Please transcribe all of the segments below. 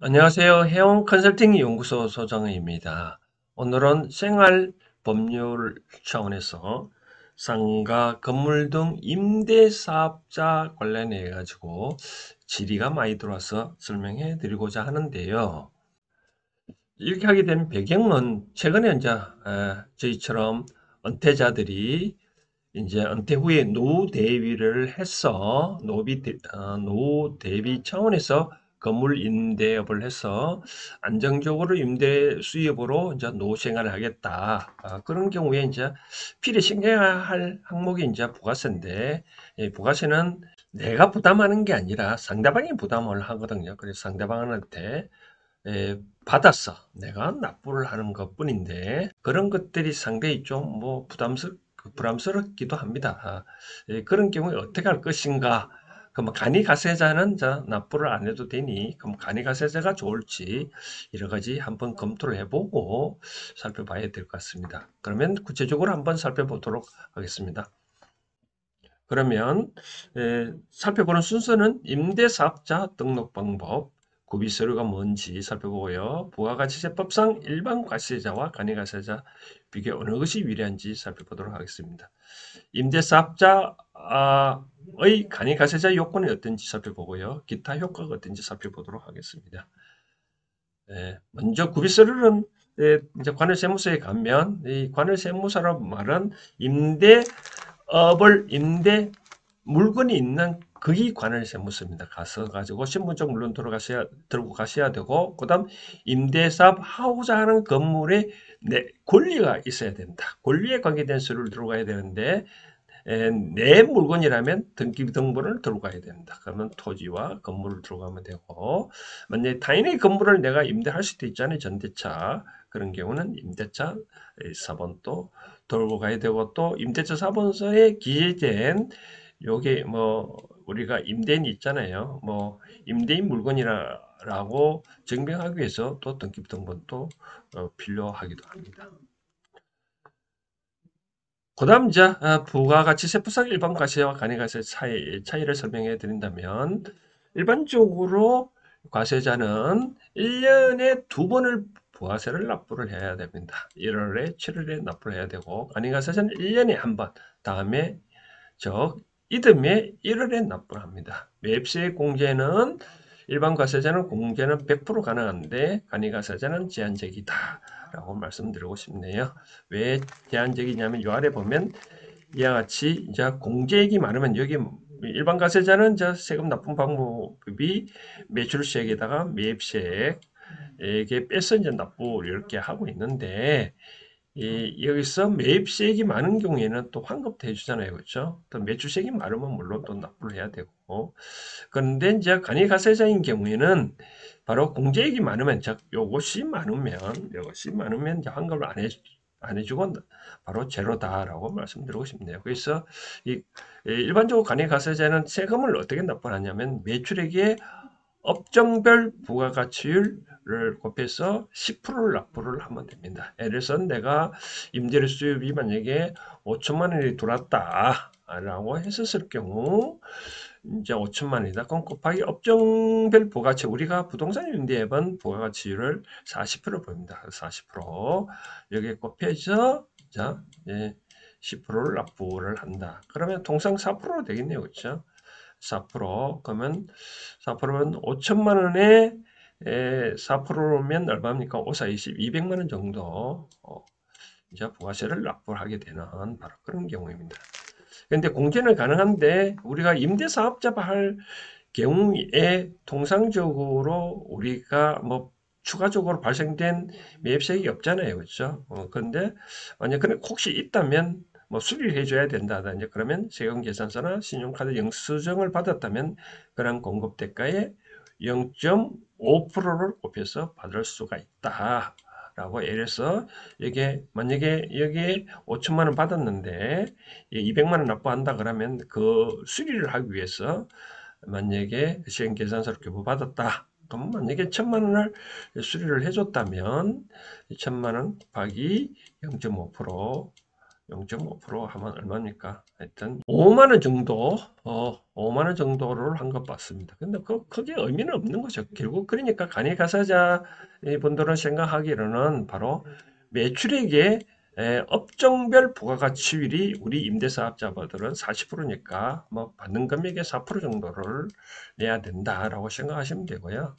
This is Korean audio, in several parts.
안녕하세요. 해운 컨설팅 연구소 소장입니다. 오늘은 생활 법률 차원에서 상가, 건물 등 임대 사업자 관련해 가지고 질의가 많이 들어와서 설명해 드리고자 하는데요. 이렇게 하게 된 배경은 최근에 이제 저희처럼 은퇴자들이 이제 은퇴 후에 노후 대비를 해서 노후 대비 차원에서 건물 임대업을 해서 안정적으로 임대 수입으로 이제 노후 생활을 하겠다. 그런 경우에 이제 필히 신경해야 할 항목이 이제 부가세인데, 이 부가세는 내가 부담하는 게 아니라 상대방이 부담을 하거든요. 그래서 상대방한테 받았어. 내가 납부를 하는 것뿐인데 그런 것들이 상당히 좀 뭐 부담스럽기도 합니다. 그런 경우에 어떻게 할 것인가? 그럼 간이가세자는 납부를 안 해도 되니 그럼 간이가세자가 좋을지 여러 가지 한번 검토를 해보고 살펴봐야 될 것 같습니다. 그러면 구체적으로 한번 살펴보도록 하겠습니다. 그러면 살펴보는 순서는 임대사업자 등록 방법, 구비서류가 뭔지 살펴보고요. 부가가치세법상 일반 과세자와 간이가세자 비교 어느 것이 유리한지 살펴보도록 하겠습니다. 임대사업자의 간이가세자 요건이 어떤지 살펴보고요. 기타 효과가 어떤지 살펴보도록 하겠습니다. 먼저 구비서류는 이제 관할세무서에 가면 이 관할세무서라는 말은 임대 물건이 있는 거기 관할세무서입니다. 가지고 신분증 물론 들고 가셔야 되고, 그다음 임대사업 하고자 하는 건물에 권리가 있어야 된다. 권리에 관계된 서류를 들고 가야 되는데, 내 물건이라면 등기부등본을 들고 가야 된다. 그러면 토지와 건물을 들고 가면 되고, 만약에 타인의 건물을 내가 임대할 수도 있잖아요. 전대차. 그런 경우는 임대차 사본도 들고 가야 되고, 또 임대차 사본서에 기재된 요게 뭐 우리가 임대인이 있잖아요. 뭐 임대인 물건이라고 증명하기 위해서 또 등기부등본도 필요하기도 합니다. 그다음 이제 부가가치세법상 일반과세와 간이가세 차이를 설명해 드린다면, 일반적으로 과세자는 1년에 두 번을 부가세를 납부를 해야 됩니다. 1월에 7월에 납부를 해야 되고, 간이가세자는 1년에 한 번, 다음에 즉 이듬해 1월에 납부합니다. 매입세 공제는 일반 과세자는 공제는 100% 가능한데 간이가세자는 제한적이다 라고 말씀드리고 싶네요. 왜 제한적이냐면 이 아래 보면 이와 같이 이제 공제액이 많으면 여기 일반 과세자는 세금 납부 방법이 매출세액에다가 매입세액에 빼서 이제 납부 이렇게 하고 있는데, 여기서 매입세액이 많은 경우에는 또 환급도 해주잖아요. 그렇죠? 또 매출세액이 많으면 물론 또 납부를 해야 되고. 그런데 이제 간이가세자인 경우에는 바로 공제액이 많으면, 즉 요것이 많으면 이제 환급을 안 해주고 바로 제로다라고 말씀드리고 싶네요. 그래서 이 일반적으로 간이가세자는 세금을 어떻게 납부하냐면 매출액의 업종별 부가가치율을 곱해서 10%를 납부를 하면 됩니다. 예를 들어서 내가 임대료 수입이 만약에 5천만 원이 들어왔다 라고 했었을 경우, 이제 5천만 원이다. 그럼 곱하기 업종별 부가가치, 우리가 부동산 임대업은 부가가치율을 40% 봅니다. 40% 여기에 곱해서 자, 10%를 납부를 한다. 그러면 통상 4% 되겠네요. 그렇죠? 4% 그러면 4%면 5천만 원에 4%면 얼마입니까? 5, 4, 20, 200만 원 정도 이제 부가세를 납부를 하게 되는 바로 그런 경우입니다. 그런데 공제는 가능한데 우리가 임대사업자 할 경우에 통상적으로 우리가 뭐 추가적으로 발생된 매입세액이 없잖아요. 그렇죠? 그런데 만약 혹시 있다면 뭐 수리를 해줘야 된다든지, 그러면 세금계산서나 신용카드 영수증을 받았다면 그런 공급대가의 0.5%를 곱해서 받을 수가 있다. 라고 예를 들어서 이게 만약에 여기에 5천만 원 받았는데 200만 원 납부한다 그러면 그 수리를 하기 위해서 만약에 시행계산서를 교부받았다. 그럼 만약에 1천만 원을 수리를 해줬다면 2천만 원 곱하기 0.5% 0.5% 하면 얼마입니까? 하여튼 5만 원 정도, 5만 원 정도를 한 것 같습니다. 근데 크게 의미는 없는 거죠. 결국 그러니까 간이가사자 분들은 생각하기로는 바로 매출액의 업종별 부가가치율이 우리 임대사업자분들은 40%니까 뭐 받는 금액의 4% 정도를 내야 된다라고 생각하시면 되고요.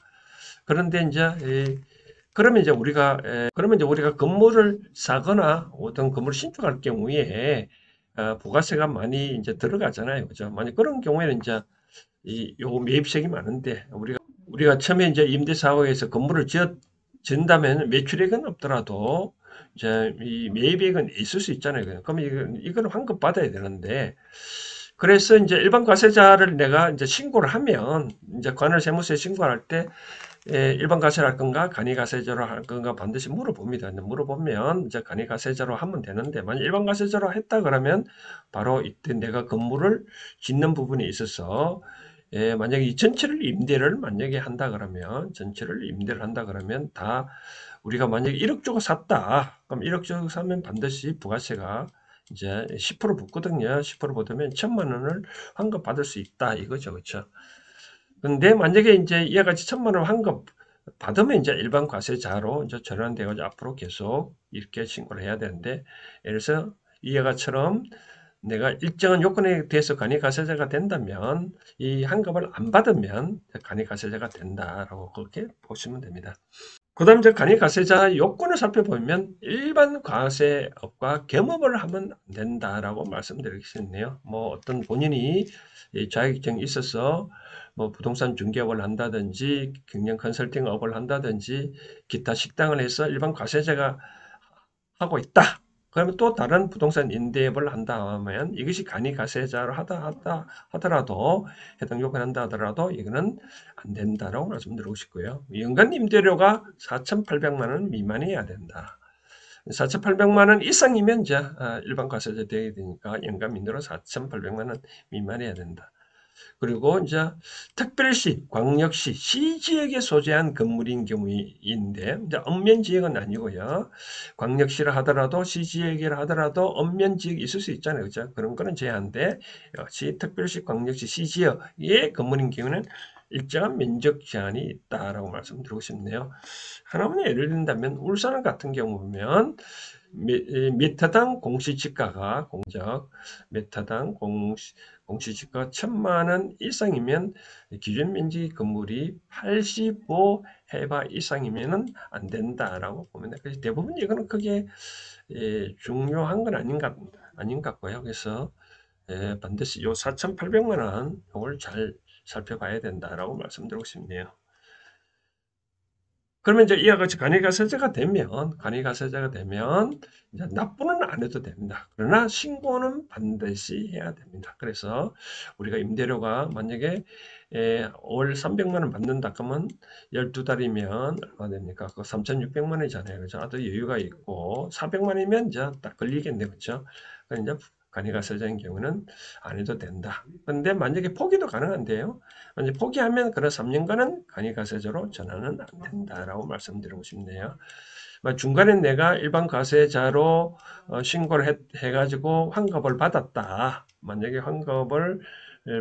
그런데 이제 그러면 이제 우리가 건물을 사거나 어떤 건물을 신축할 경우에 부가세가 많이 이제 들어가잖아요. 그죠? 만약 그런 경우에는 이제 요 매입세가 많은데 우리가 처음에 이제 임대사업에서 건물을 진다면 매출액은 없더라도 이제 이 매입액은 있을 수 있잖아요. 그럼 이거는 환급 받아야 되는데 그래서 이제 일반 과세자를 내가 이제 신고를 하면 이제 관할세무서에 신고할 때 일반 과세를 할 건가 간이 과세자로 할 건가 반드시 물어봅니다. 물어보면 이제 간이 과세자로 하면 되는데 만약 일반 과세자로 했다 그러면 바로 이때 내가 건물을 짓는 부분에 있어서 만약에 이 전체를 임대를 만약에 한다 그러면 전체를 임대를 한다 그러면 다 우리가 만약에 1억 주고 샀다. 그럼 1억 주고 사면 반드시 부가세가 이제 10% 붙거든요. 10% 붙으면 1,000만 원을 환급 받을 수 있다 이거죠. 그렇죠? 근데 만약에 이제 이와 같이 1,000만 원 환급 받으면 이제 일반 과세자로 이제 전환되고 앞으로 계속 이렇게 신고를 해야 되는데 예를 들어서 이와 같이처럼 내가 일정한 요건에 대해서 간이가세자가 된다면 이 환급을 안 받으면 간이가세자가 된다라고 그렇게 보시면 됩니다. 그 다음 이제 간이가세자 요건을 살펴보면 일반 과세업과 겸업을 하면 안 된다라고 말씀드리겠네요. 뭐 어떤 본인이 자격증이 있어서 뭐 부동산 중개업을 한다든지 경영 컨설팅업을 한다든지 기타 식당을 해서 일반 과세자가 하고 있다. 그러면 또 다른 부동산 임대업을 한다 하면 이것이 간이가세자를 하더라도 해당 요건 한다 하더라도 이거는 안 된다라고 말씀드리고 싶고요. 연간 임대료가 4,800만 원 미만이어야 된다. 4,800만 원 이상이면 이제 일반 과세자 되어야 되니까 연간 임대료 4,800만 원 미만이어야 된다. 그리고 이제 특별시, 광역시, 시지역에 소재한 건물인 경우인데 이제 읍면지역은 아니고요. 광역시라 하더라도 시지역이라 하더라도 읍면지역이 있을 수 있잖아요. 그죠? 그런 거는 제한데 역시 특별시, 광역시, 시지역의 건물인 경우는 일정한 면적 제한이 있다라고 말씀드리고 싶네요. 하나만 예를 든다면 울산 같은 경우 보면 미터당 공시지가가 공적 미터당 공시지가 1,000만 원 이상이면 기준 면적 건물이 85해바 이상이면은 안 된다라고 보면 돼요. 그래서 대부분 이거는 크게 중요한 건 아닌 것 같고요. 그래서 반드시 요 4,800만 원 이걸 잘 살펴봐야 된다라고 말씀드리고 싶네요. 그러면 이제 이와 같이 간이가세자가 되면 이제 납부는 안 해도 됩니다. 그러나 신고는 반드시 해야 됩니다. 그래서 우리가 임대료가 만약에 월 300만 원 받는다 그러면 12달이면 얼마 됩니까? 그 3,600만 원이잖아요. 그죠? 아주 여유가 있고 400만 원이면 이제 딱 걸리겠네요. 그렇죠? 그러니까 이제 간이가세자인 경우는 안 해도 된다. 그런데 만약에 포기도 가능한데요. 이제 포기하면 그런 3년간은 간이가세자로 전환은 안 된다라고 말씀드리고 싶네요. 중간에 내가 일반 과세자로 신고를 해가지고 환급을 받았다. 만약에 환급을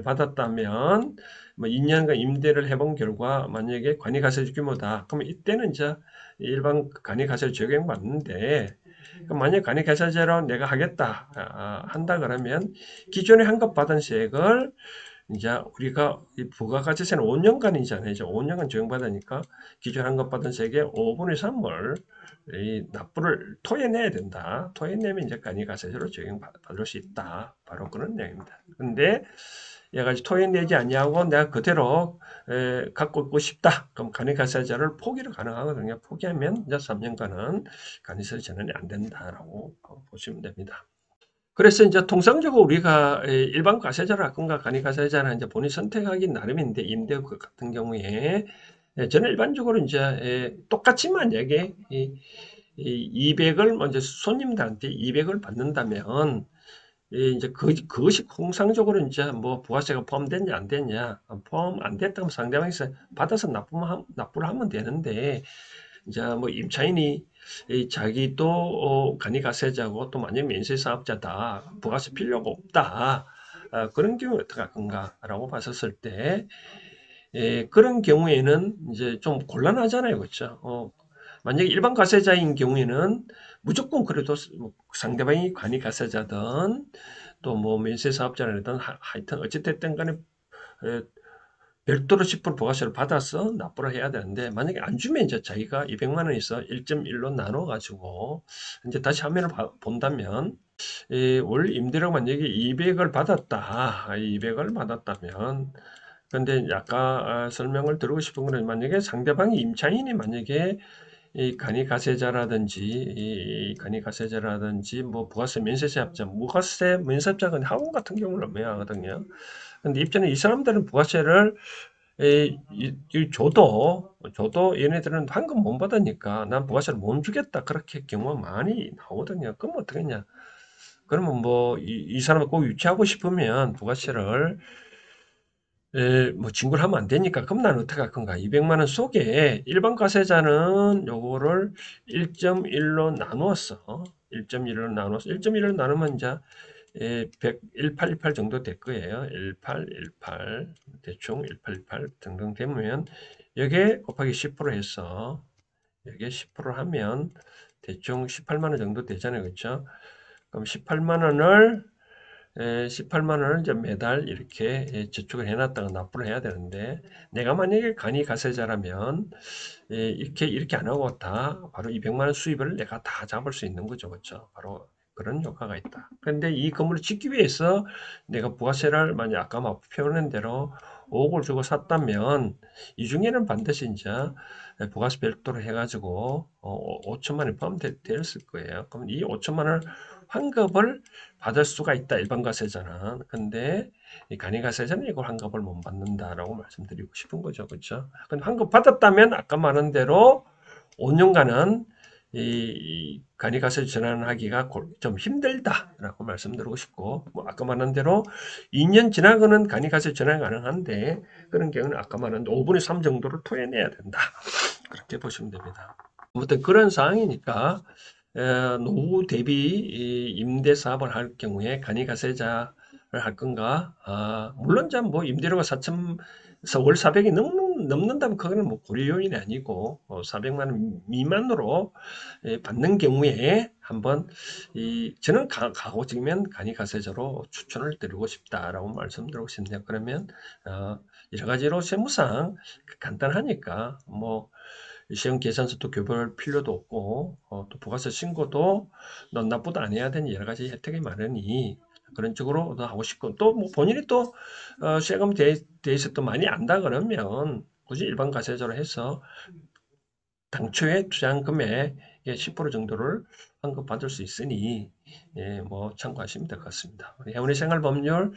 받았다면 뭐 2년간 임대를 해본 결과 만약에 간이가세 규모다. 그러면 이때는 이제 일반 간이가세 적용받는데 만약 간이가세자로 내가 하겠다 한다 그러면 기존에 환급받은 세액을 이제 우리가 이 부가가치세는 5년간이잖아요. 이제 5년간 적용받으니까 기존 환급받은 세액의 5분의 3을 이 납부를 토해내야 된다. 토해내면 이제 간이가세제로 적용받을 수 있다. 바로 그런 내용입니다. 근데 여기까지 토해내지 아니하고 내가 그대로 갖고 있고 싶다. 그럼 간이가세제를 포기를 가능하거든요. 포기하면 이제 3년간은 간이가세 전환이 안 된다라고 보시면 됩니다. 그래서 이제 통상적으로 우리가 일반 과세자를 할 건가 간이가세자는 이제 본인이 선택하기 나름인데 임대업 같은 경우에 저는 일반적으로 이제 똑같이 만약에 200을 먼저 손님들한테 200을 받는다면 이제 그것이 통상적으로 이제 뭐 부가세가 포함됐냐 안 됐냐 포함 안 됐다면 상대방에서 받아서 납부를 하면 되는데 이제 뭐 임차인이 이 자기도 간이가세자고 또 만약 면세사업자다, 부가세 필요가 없다. 그런 경우 어떻게 할 건가라고 봤었을 때, 그런 경우에는 이제 좀 곤란하잖아요, 그렇죠? 만약에 일반 가세자인 경우에는 무조건 그래도 뭐 상대방이 간이가세자든 또 뭐 면세사업자라든 하여튼 어찌됐든 간에 에, 별도로 10% 부가세를 받아서 납부를 해야 되는데 만약에 안 주면 이제 자기가 200만 원에서 1.1로 나눠 가지고 이제 다시 화면을 본다면 월 임대료가 만약에 200을 받았다. 200을 받았다면 근데 아까 설명을 드리고 싶은 거는 만약에 상대방이 임차인이 만약에 이 간이가세자라든지 이 간이가세자라든지 뭐 부가세 면세세합자, 무가세 면세합자는 학원 같은 경우는 애매하거든요. 근데 입장에 이 사람들은 부가세를 줘도 얘네들은 환급 못 받으니까 난 부가세를 못 주겠다 그렇게 경우가 많이 나오거든요. 그럼 어떻겠냐? 그러면 뭐 이 사람을 꼭 유치하고 싶으면 부가세를 뭐 진구를 하면 안 되니까 그럼 난 어떻게 할 건가? 200만 원 속에 일반 과세자는 요거를 1.1로 나누었어. 1.1로 나눠서 1.1로 나누면 이제 1818 정도 될 거예요. 1818 대충 1818 정도 되면 여기에 곱하기 10% 해서 여기에 10% 하면 대충 18만 원 정도 되잖아요. 그렇죠? 그럼 18만 원을 18만 원을 이제 매달 이렇게 저축을 해놨다가 납부를 해야 되는데 내가 만약에 간이가세자라면 이렇게 안 하고 다 바로 200만 원 수입을 내가 다 잡을 수 있는 거죠, 그렇죠? 바로 그런 효과가 있다. 그런데 이 건물을 짓기 위해서 내가 부가세를 만약 아까 막 표현한 대로 5억을 주고 샀다면 이 중에는 반드시 이제 부가세 별도로 해가지고 5천만 원이 포함되었을 거예요. 그럼 이 5천만 원 환급을 받을 수가 있다. 일반 과세자는. 근데 이 간이가세자는 이걸 환급을 못 받는다라고 말씀드리고 싶은 거죠. 그렇죠? 근데 환급 받았다면 아까 말한 대로 5년간은 이 간이가세 전환하기가 좀 힘들다라고 말씀드리고 싶고 뭐 아까 말한 대로 2년 지나고는 간이가세 전환이 가능한데 그런 경우는 아까 말한 5분의 3 정도를 토해내야 된다. 그렇게 보시면 됩니다. 아무튼 그런 상황이니까 노후 대비 임대 사업을 할 경우에 간이가세자를 할 건가? 물론 뭐 임대료가 4천에서 월 400이 넘는다면 그거는 뭐 고려 요인이 아니고 400만 원 미만으로 받는 경우에 한번 저는 가급적이면 간이가세자로 추천을 드리고 싶다라고 말씀드리고 싶네요. 그러면 여러 가지로 세무상 간단하니까 뭐 시험 계산서도 교부할 필요도 없고 또 부가세 신고도 넌 나보다 안 해야 되는 여러 가지 혜택이 많으니 그런 쪽으로 하고 싶고 또 뭐 본인이 또 세금 대해서 또 많이 안다 그러면 굳이 일반 과세자로 해서 당초에 투자한 금액의 10% 정도를 환급받을 수 있으니 뭐 참고하시면 될 것 같습니다. 우리 생활법률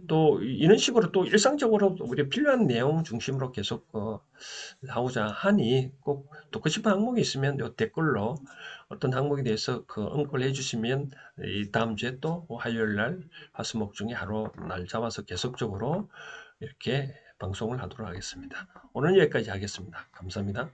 또 이런 식으로 또 일상적으로 우리 필요한 내용 중심으로 계속 하고자 하니 꼭 듣고 싶은 항목이 있으면 요 댓글로 어떤 항목에 대해서 언급을 해주시면 이 다음 주에 또 화요일 날 화수목 중에 하루 날 잡아서 계속적으로 이렇게 방송을 하도록 하겠습니다. 오늘 여기까지 하겠습니다. 감사합니다.